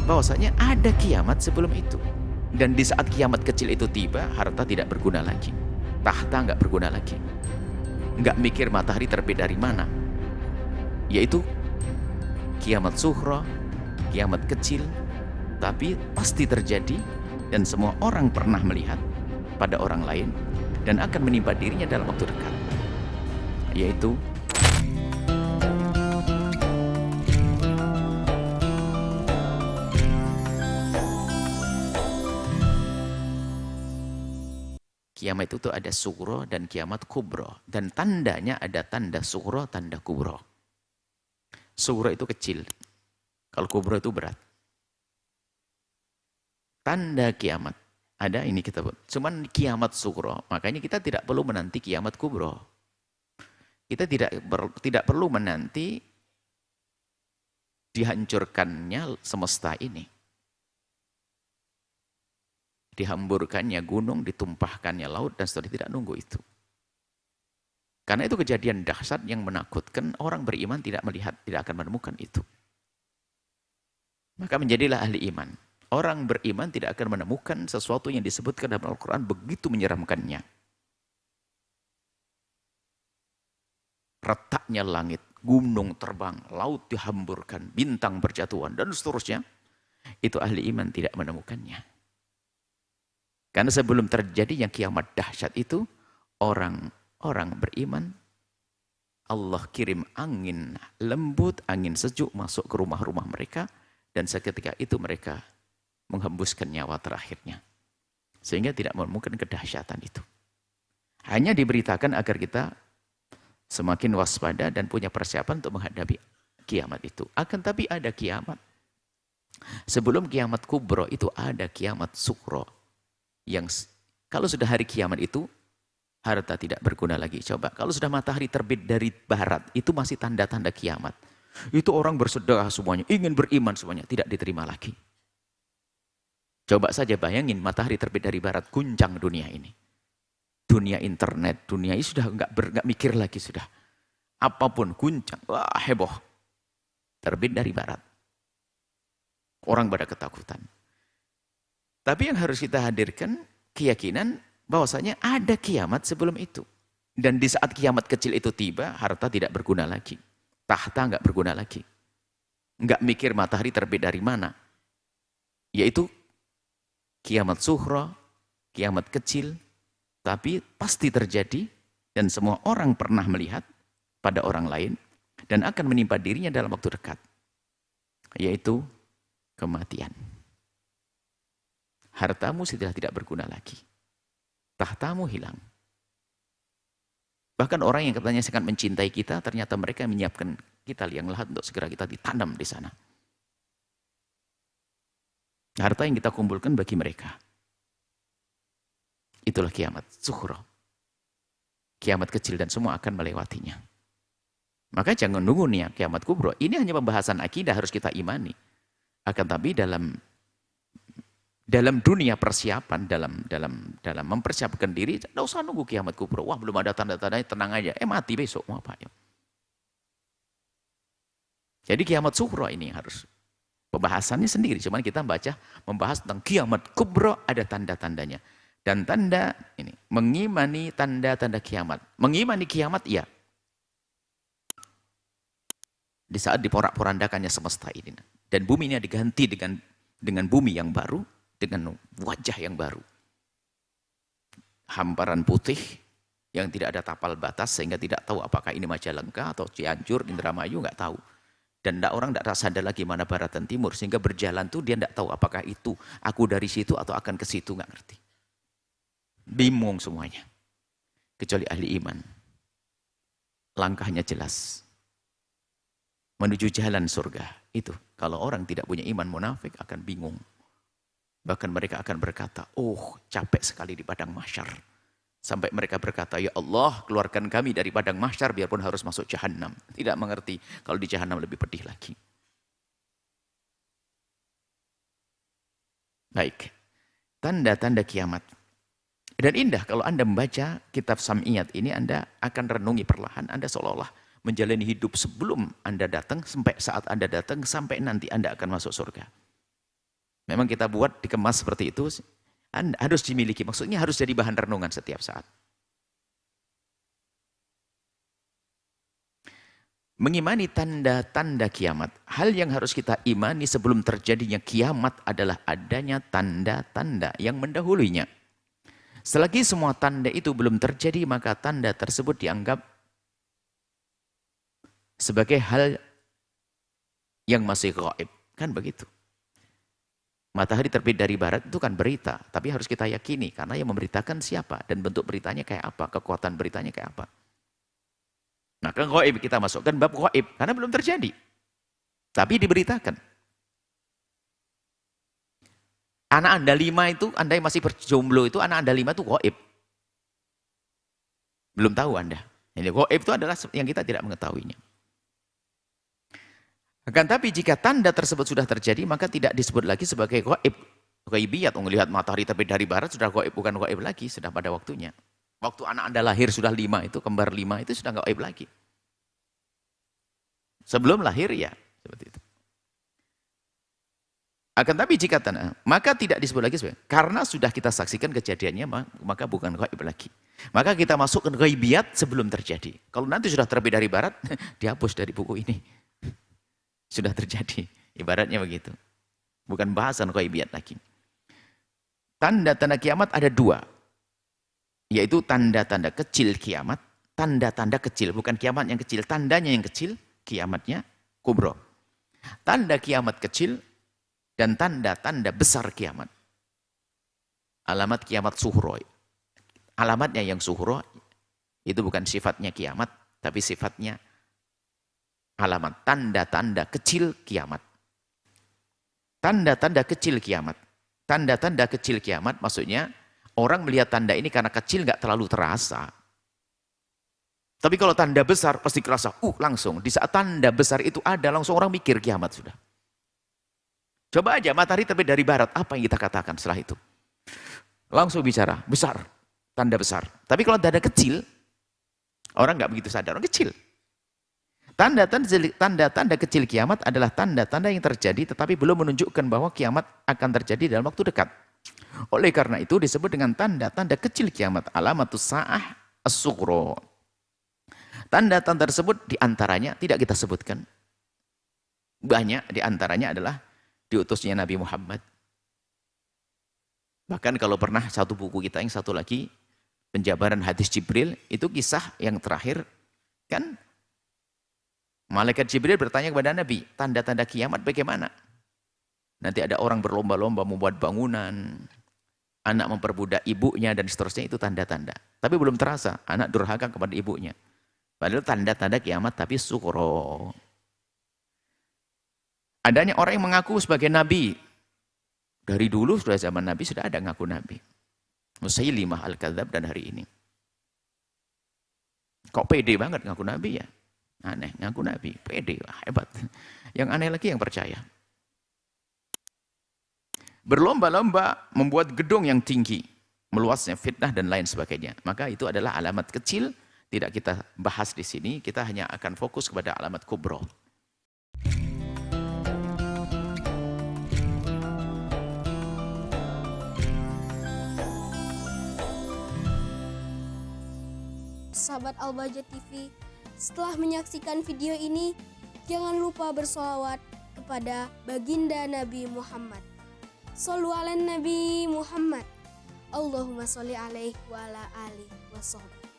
bahwasanya ada kiamat sebelum itu. Dan di saat kiamat kecil itu tiba, harta tidak berguna lagi, tahta nggak berguna lagi, nggak mikir matahari terbit dari mana, yaitu kiamat sughra, kiamat kecil, tapi pasti terjadi dan semua orang pernah melihat pada orang lain dan akan menimpa dirinya dalam waktu dekat, yaitu kiamat itu tuh ada sughra dan kiamat kubro, dan tandanya ada tanda sughra, tanda kubro. Sughra itu kecil, kalau kubro itu berat. Tanda kiamat ada, ini kita buat. Cuman kiamat sughra, makanya kita tidak perlu menanti kiamat kubro. Kita tidak perlu menanti dihancurkannya semesta ini, dihamburkannya gunung, ditumpahkannya laut, dan seterusnya. Tidak nunggu itu. Karena itu kejadian dahsyat yang menakutkan. Orang beriman tidak melihat, tidak akan menemukan itu. Maka menjadilah ahli iman. Orang beriman tidak akan menemukan sesuatu yang disebutkan dalam Al-Quran begitu menyeramkannya. Retaknya langit, gunung terbang, laut dihamburkan, bintang berjatuhan, dan seterusnya. Itu ahli iman tidak menemukannya. Karena sebelum terjadinya kiamat dahsyat itu, orang beriman, Allah kirim angin lembut, angin sejuk masuk ke rumah-rumah mereka, dan seketika itu mereka menghembuskan nyawa terakhirnya. Sehingga tidak menemukan kedahsyatan itu. Hanya diberitakan agar kita semakin waspada dan punya persiapan untuk menghadapi kiamat itu. Akan tapi ada kiamat. Sebelum kiamat kubro itu ada kiamat sughra. Yang kalau sudah hari kiamat itu, harta tidak berguna lagi. Coba, kalau sudah matahari terbit dari barat, itu masih tanda-tanda kiamat. Itu orang bersedekah semuanya, ingin beriman semuanya, tidak diterima lagi. Coba saja bayangin matahari terbit dari barat, guncang dunia ini. Dunia internet, dunia ini sudah nggak mikir lagi sudah. Apapun guncang, wah heboh. Terbit dari barat. Orang pada ketakutan. Tapi yang harus kita hadirkan keyakinan bahwasanya ada kiamat sebelum itu. Dan di saat kiamat kecil itu tiba, harta tidak berguna lagi. Tahta nggak berguna lagi. Nggak mikir matahari terbit dari mana. Yaitu kiamat sughra, kiamat kecil, tapi pasti terjadi dan semua orang pernah melihat pada orang lain dan akan menimpa dirinya dalam waktu dekat. Yaitu kematian. Hartamu sudah tidak berguna lagi. Tahtamu hilang. Bahkan orang yang katanya sangat mencintai kita, ternyata mereka menyiapkan kita liang lahat untuk segera kita ditanam di sana. Harta yang kita kumpulkan bagi mereka. Itulah kiamat sughra. Kiamat kecil dan semua akan melewatinya. Maka jangan nunggu nih kiamat kubro. Ini hanya pembahasan akidah, harus kita imani. Akan tapi dalam dunia persiapan, dalam mempersiapkan diri, tidak usah nunggu kiamat kubro. Wah, belum ada tanda-tandanya, tenang aja. Mati besok, mau apa ya? Jadi kiamat sughra ini harus pembahasannya sendiri. Cuman kita membahas tentang kiamat kubro, ada tanda-tandanya. Dan tanda ini, mengimani tanda-tanda kiamat. Mengimani kiamat, iya. Di saat diporak-porandakannya semesta ini. Dan bumi ini diganti dengan bumi yang baru, dengan wajah yang baru. Hamparan putih yang tidak ada tapal batas, sehingga tidak tahu apakah ini Majalengka atau Cianjur, Indramayu, nggak tahu. Dan orang tidak sadar lagi mana barat dan timur, sehingga berjalan tuh dia tidak tahu apakah itu aku dari situ atau akan ke situ, nggak ngerti. Bingung semuanya. Kecuali ahli iman. Langkahnya jelas. Menuju jalan surga. Itu. Kalau orang tidak punya iman munafik akan bingung. Bahkan mereka akan berkata, oh capek sekali di padang mahsyar. Sampai mereka berkata, ya Allah keluarkan kami dari padang mahsyar biarpun harus masuk jahannam. Tidak mengerti kalau di jahannam lebih pedih lagi. Baik. Tanda-tanda kiamat. Dan indah kalau Anda membaca kitab Sam'iyat ini, Anda akan renungi perlahan. Anda seolah-olah menjalani hidup sebelum Anda datang, sampai saat Anda datang, sampai nanti Anda akan masuk surga. Memang kita buat, dikemas seperti itu, harus dimiliki. Maksudnya harus jadi bahan renungan setiap saat. Mengimani tanda-tanda kiamat. Hal yang harus kita imani sebelum terjadinya kiamat adalah adanya tanda-tanda yang mendahulunya. Selagi semua tanda itu belum terjadi, maka tanda tersebut dianggap sebagai hal yang masih gaib. Kan begitu. Matahari terbit dari barat itu kan berita, tapi harus kita yakini karena yang memberitakan siapa dan bentuk beritanya kayak apa, kekuatan beritanya kayak apa. Nah, ke gaib kita masukkan bab gaib karena belum terjadi. Tapi diberitakan. Anak Anda 5 itu, Anda yang masih berjomblo itu, anak Anda 5 itu gaib. Belum tahu Anda. Ini gaib itu adalah yang kita tidak mengetahuinya. Akan tapi jika tanda tersebut sudah terjadi, maka tidak disebut lagi sebagai gaib. Gaibiyat, melihat matahari terbit dari barat sudah gaib, bukan gaib lagi, sudah pada waktunya. Waktu anak Anda lahir sudah 5 itu, kembar 5 itu sudah nggak gaib lagi. Sebelum lahir ya, seperti itu. Akan tapi jika tanda, maka tidak disebut lagi sebagai, karena sudah kita saksikan kejadiannya, maka bukan gaib lagi. Maka kita masuk ke gaibiyat sebelum terjadi. Kalau nanti sudah terbit dari barat, dihapus dari buku ini. Sudah terjadi, ibaratnya begitu. Bukan bahasan gaibiyat lagi. Tanda-tanda kiamat ada 2. Yaitu tanda-tanda kecil kiamat, tanda-tanda kecil, bukan kiamat yang kecil, tandanya yang kecil, kiamatnya kubro. Tanda kiamat kecil dan tanda-tanda besar kiamat. Alamat kiamat suhro. Alamatnya yang suhro, itu bukan sifatnya kiamat, tapi sifatnya alamat. Tanda-tanda kecil kiamat. Tanda-tanda kecil kiamat. Tanda-tanda kecil kiamat maksudnya, orang melihat tanda ini karena kecil nggak terlalu terasa. Tapi kalau tanda besar pasti kerasa, langsung. Di saat tanda besar itu ada, langsung orang mikir kiamat sudah. Coba aja matahari terbit dari barat, apa yang kita katakan setelah itu? Langsung bicara, besar, tanda besar. Tapi kalau tanda kecil, orang nggak begitu sadar, orang kecil. Tanda-tanda kecil kiamat adalah tanda-tanda yang terjadi tetapi belum menunjukkan bahwa kiamat akan terjadi dalam waktu dekat. Oleh karena itu disebut dengan tanda-tanda kecil kiamat, alamatus sa'ah as-sughra. Tanda-tanda tersebut diantaranya tidak kita sebutkan. Banyak diantaranya adalah diutusnya Nabi Muhammad. Bahkan kalau pernah satu buku kita yang satu lagi, penjabaran hadis Jibril, itu kisah yang terakhir, kan malaikat Jibril bertanya kepada Nabi, tanda-tanda kiamat bagaimana? Nanti ada orang berlomba-lomba membuat bangunan, anak memperbudak ibunya dan seterusnya, itu tanda-tanda. Tapi belum terasa, anak durhaka kepada ibunya. Padahal tanda-tanda kiamat tapi sukro. Adanya orang yang mengaku sebagai nabi. Dari dulu sudah zaman nabi sudah ada ngaku nabi. Musailimah al-Kadzab dan hari ini. Kok pede banget ngaku nabi ya? Aneh, ngaku nabi, pede, hebat. Yang aneh lagi yang percaya. Berlomba-lomba membuat gedung yang tinggi, meluasnya fitnah dan lain sebagainya. Maka itu adalah alamat kecil, tidak kita bahas di sini, kita hanya akan fokus kepada alamat kubro. Sahabat Al-Bahjah TV, setelah menyaksikan video ini, jangan lupa bersolawat kepada baginda Nabi Muhammad. Shollu ala Nabi Muhammad. Allahumma sholli alaihi wa ala alihi wa sahbihi.